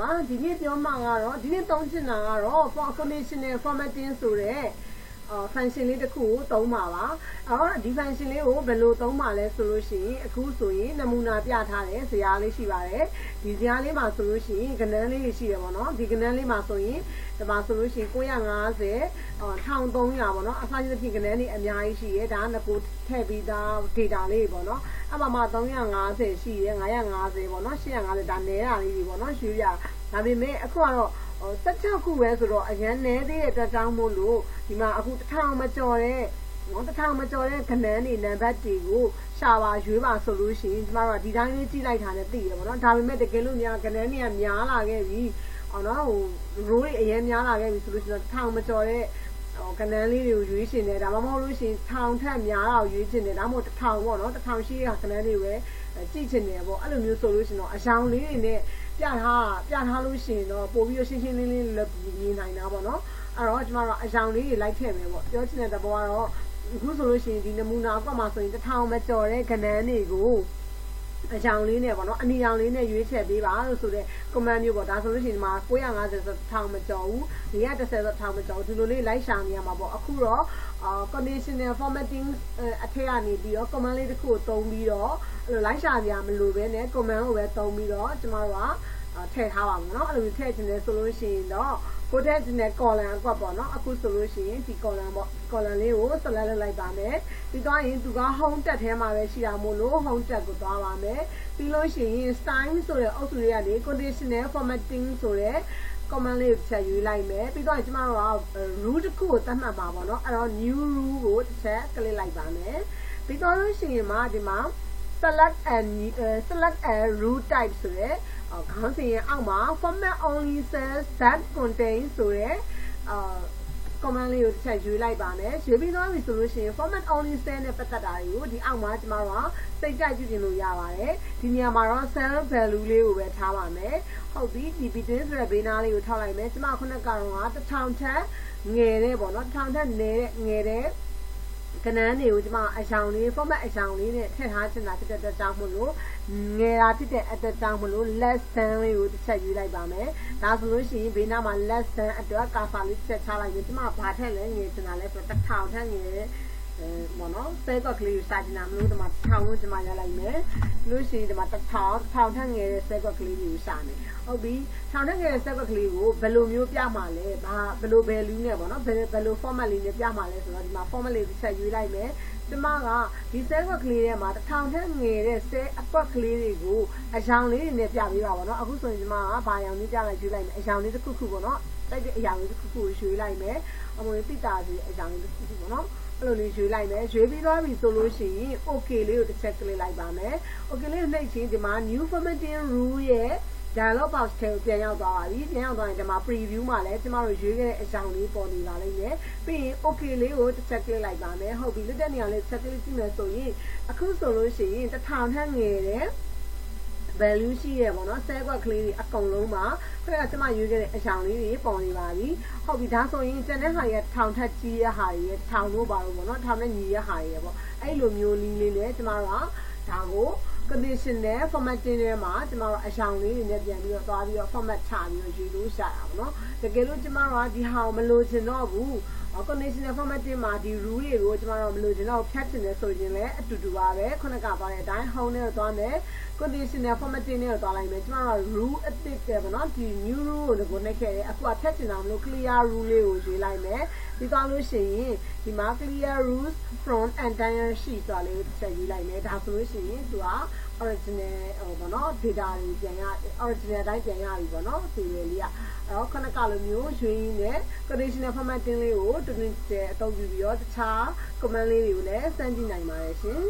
ပါဒီနေ့ပြောမှာကတော့ဒီနေ့သုံးချင်တာကတော့ conditional formatting ဆိုတဲ့function လေးတစ်ခုကိုသုံးပါပါအဲ့တော့ဒီ function လေးကိုဘယ်လိုသုံးပါလဲဆိုလို့ရှိရင်အခုဆိုရင်နမူနာပြထားတဲ့ဇာတ်လေးရှိပါတယ်ဒီဇာတ်လေးမှာဆိုလို့ရှိရင်ကဏ္ဍလေးတွေရှိတယ်ပေါ့နော်ဒီကဏ္ဍလေးမှာဆိုရင်ဒီမှာဆိုလို့ရှိရင်950 1300ပေါ့နော်အစားကြီးဖြစ်ကဏ္ဍတွေအများကြီးရှိရဲဒါကငကိုထည့်ပြီးသား data လေးပေါ့နော်အဲ့မှာ350ရှိရဲ950ပေါ့နော်850ဒါနဲတာလေးတွေပေါ့နော်ရွှေရဒါပေမဲ့အခုကတော့16ခုပဲဆိုတော့အရန်နဲသေးတဲ့အတွက်ကြောင့်မို့လို့ဒီမှာအခု1000မကျော်တဲ့1000မကျော်တဲ့ခဏန်းတွေနံပါတ်တွေကိုရှာပါရွေးပါဆိုလို့ရှိရင်ကျမတို့ကဒီတိုင်းလေးကြည့်လိုက်တာနဲ့သိရပါတော့ဒါပေမဲ့တကယ်လို့များခဏန်းတွေကများလာခဲ့ပြီနော်ဟို row တွေအရင်များလာခဲ့ပြီဆိုလို့ရှိရင်1000မကျော်တဲ့ကဏ္ဍလေးတွေကိုရွေးရှင်တယ်ဒါမှမဟုတ်လို့ရှိရင်1000ထက်များတော့ရွေးချင်တယ်ဒါမှမဟုတ်1000ပေါ့နော်1000ရှိတဲ့ကဏ္ဍတွေပဲကြည့်ချင်တယ်ပေါ့အဲ့လိုမျိုးဆိုလို့ရှိရင်တော့အယောင်လေးတွေနဲ့ပြထားလို့ရှိရင်တော့ပို့ပြီးရှင်းရှင်းလင်းလင်းမြင်နိုင်တာပေါ့နော်အဲ့တော့ကျမတို့အယောင်လေးတွေလိုက်ထည့်မယ်ပေါ့ပြောချင်တဲ့သဘောကတော့အခုဆိုလို့ရှိရင်ဒီနမူနာအကွက်မှာဆိုရင်1000မကျော်တဲ့ကဏ္ဍတွေကိုအကြောင်လေးနဲ့ပေါ့နော်အနီရောင်လေးနဲ့ရွေးချယ်ပေးပါလို့ဆိုတဲ့ command မျိုးပေါ့ဒါဆိုလို့ရှိရင်ဒီမှာ950ဆို1000မကျော်ဘူး430ဆို1000မကျော်ဒီလိုလေးလိုက်ရှာနေရမှာပေါ့အခုတော့conditional formatting အထက်ကနေပြီးတော့ command လေးတစ်ခုကိုသုံးပြီးတော့အဲ့လိုလိုက်ရှာကြရမလို့ပဲနဲ့ command ကိုပဲသုံးပြီးတော့ကျမတို့ကထည့်ထားပါမယ်နော်အဲ့လိုထည့်ချင်တယ်ဆိုလို့ရှိရင်တော့ကိုထည့်ချင်တဲ့ column အကွက်ပေါ့နော်အခုဆိုလို့ရှိရင်ဒီ column ပေါ့ column လေးကို select လုပ်လိုက်ပါမယ်ပြီးတော့ရင်သူက home tab ထဲမှာပဲရှိတာမို့လို့ home tab ကိုသွားပါမယ်ပြီးလို့ရှိရင် style ဆိုတဲ့အုပ်စုလေးကနေ conditional formatting ဆိုတဲ့ command လေးကိုချက်ယူလိုက်မယ်ပြီးတော့ကျမတို့က rule တစ်ခုကိုသတ်မှတ်ပါပေါ့နော်အဲ့တော့ new rule ကိုတစ်ချက် click လိုက်ပါမယ်ပြီးတော့လို့ရှိရင်ဒီမှာ select a rule type ဆိုတဲ့ခေါင်းစဉ်ရဲ့အောက်မှာ format only cells that contain ဆိုတဲ့command လေးကိုတစ်ချက်ရွေးလိုက်ပါမယ်ရွေးပြီးသွားပြီဆိုလို့ရှိရင် format only cell နဲ့ပတ်သက်တာတွေကိုဒီအောက်မှာကျမတို့ကစိတ်ကြိုက်ကြည့်ပြင်လို့ရပါတယ်ဒီနေရာမှာတော့ cell value လေးကိုပဲထားပါမယ်ဟုတ်ပြီဒီ between ဆိုတဲ့ဘေးနားလေးကိုထောက်လိုက်မယ်ကျမခုနကတော့1000ထက်ငယ်တဲ့ပေါ့နော်1000ထက်ငယ်တဲ့ကဏ္ဍတွေကိုကျမအယောင်လေး format အယောင်လေးနဲ့ထည့်ထားချင်တာဖြစ်တဲ့အတွက်ကြောင့်မို့လို့ငယ်တာဖြစ်တဲ့အတွက်ကြောင့်မို့လို့ less than လေးကိုတစ်ချက်ယူလိုက်ပါမယ်ဒါဆိုလို့ရှိရင်ဘေးနားမှာ less than အတွက်ကာစာလေးတစ်ချက်ချလိုက်ပြီးကျမဘာထက်လဲငယ်ချင်တာလဲဆိုတော့1000ထက်ငယ်တဲ့ဘောနော်ဆဲကော့ကလေးကိုစာချင်တာမလို့ဒီမှာ1000လို့ကျမရလိုက်မယ်လို့ရှိရင်ဒီမှာ1000ထက်ငယ်တဲ့ဆဲကော့ကလေးကိုရှာမယ်ဟုတ်ပြီ1000ထက်ငယ်တဲ့ဆဲကော့ကလေးကိုဘယ်လိုမျိုးပြမှာလဲဘယ်လို value နဲ့ပေါ့နော်ဘယ်လို format လေးနဲ့ပြမှာလဲဆိုတော့ဒီမှာ format လေးတစ်ချက်ရွေးလိုက်မယ်ကျမကဒီဆဲကွက်ကလေးထဲမှာ1000ထက်ငယ်တဲ့ဆဲအကွက်ကလေးတွေကိုအယောင်လေးတွေနဲ့ပြပေးပါပေါ့နော်အခုဆိုရင်ကျမကဘာယောင်လေးပြလိုက်ရွေးလိုက်မယ်အယောင်လေးတစ်ခုခုပေါ့နော်တိုက်တဲ့အယောင်လေးတစ်ခုခုကိုရွေးလိုက်မယ်အမွေတိတာစီအယောင်လေးတစ်ခုခုပေါ့နော်အဲ့လိုလေးရွေးလိုက်မယ်ရွေးပြီးသွားပြီဆိုလို့ရှိရင် okay လေးကိုတစ်ချက် click လိုက်ပါမယ် okay လေးကိုနှိပ်ချင်းဒီမှာ new formatting rule ရဲ့ dialog box ထဲကိုပြန်ရောက်သွားပါပြီပြန်ရောက်သွားရင်ဒီမှာ preview မှာလည်းကျမတို့ရွေးခဲ့တဲ့အကြောင်းလေးပေါ်နေပါလိမ့်မယ်ပြီးရင် okay လေးကိုတစ်ချက် click လိုက်ပါမယ်ဟုတ်ပြီလက်တဲ့နေရာလေးတစ်ချက် click ကြည့်မယ်ဆိုရင်အခုဆိုလို့ရှိရင်1000ထက်ငယ်တဲ့ value ရှိရပေါ့နော်ဆဲကွက်ကလေးတွေအကုန်လုံးမှာခရကကျမရွေးခဲ့တဲ့အကြောင်းလေးတွေပေါ်နေပါပြီဟုတ်ပြီဒါဆိုရင်ကျန်တဲ့ဟာရဲ့1000ထက်ကြီးတဲ့ဟာရဲ့1000လို့ပါလို့ပေါ့နော်1000နဲ့ညီတဲ့ဟာရဲ့ပေါ့အဲ့လိုမျိုးလေးလေးကျမတို့ကဒါကို conditional formatting ထဲမှာကျမတို့အယောင်လေးတွေနဲ့ပြန်ပြီးတော့သွားပြီးတော့ format ချပြီးတော့ယူလို့ရှာတာပေါ့နော်တကယ်လို့ကျမတို့ကဒီဟာကိုမလိုချင်တော့ဘူး conditional formatting မှာဒီ rule တွေကိုကျမတို့မလိုချင်တော့ဖြတ်ချင်တယ်ဆိုရင်လည်းအတူတူပါပဲခုနကသွားတဲ့အတိုင်း home နဲ့သွားမယ် conditional formatting နဲ့သွားလိုက်မယ်ကျမတို့ rule အသစ်တယ်ပေါ့နော်ဒီ new rule ကိုနှိပ်ခဲ့တယ်အခုကဖြတ်ချင်တာမလို့ clear rule လေးကိုရွေးလိုက်မယ်ပြီးသွားလို့ရှိရင်ဒီမှာ clear rules from entire sheet ဆိုတာလေးကိုချက်ယူလိုက်မယ်ဒါဆိုလို့ရှိရင်သူက original ပေါ့နော် data တွေပြန်ရ original တိုင်းပြန်ရပြီပေါ့နော်ဒီလေးကအဲ့တော့ခဏကလိုမျိုးရွေးရင်းနဲ့ conditional formatting လေးကိုတွင်တွင်အသုံးပြုပြီးတော့တခြား command လေးတွေကိုလည်းစမ်းကြည့်နိုင်ပါတယ်ရှင်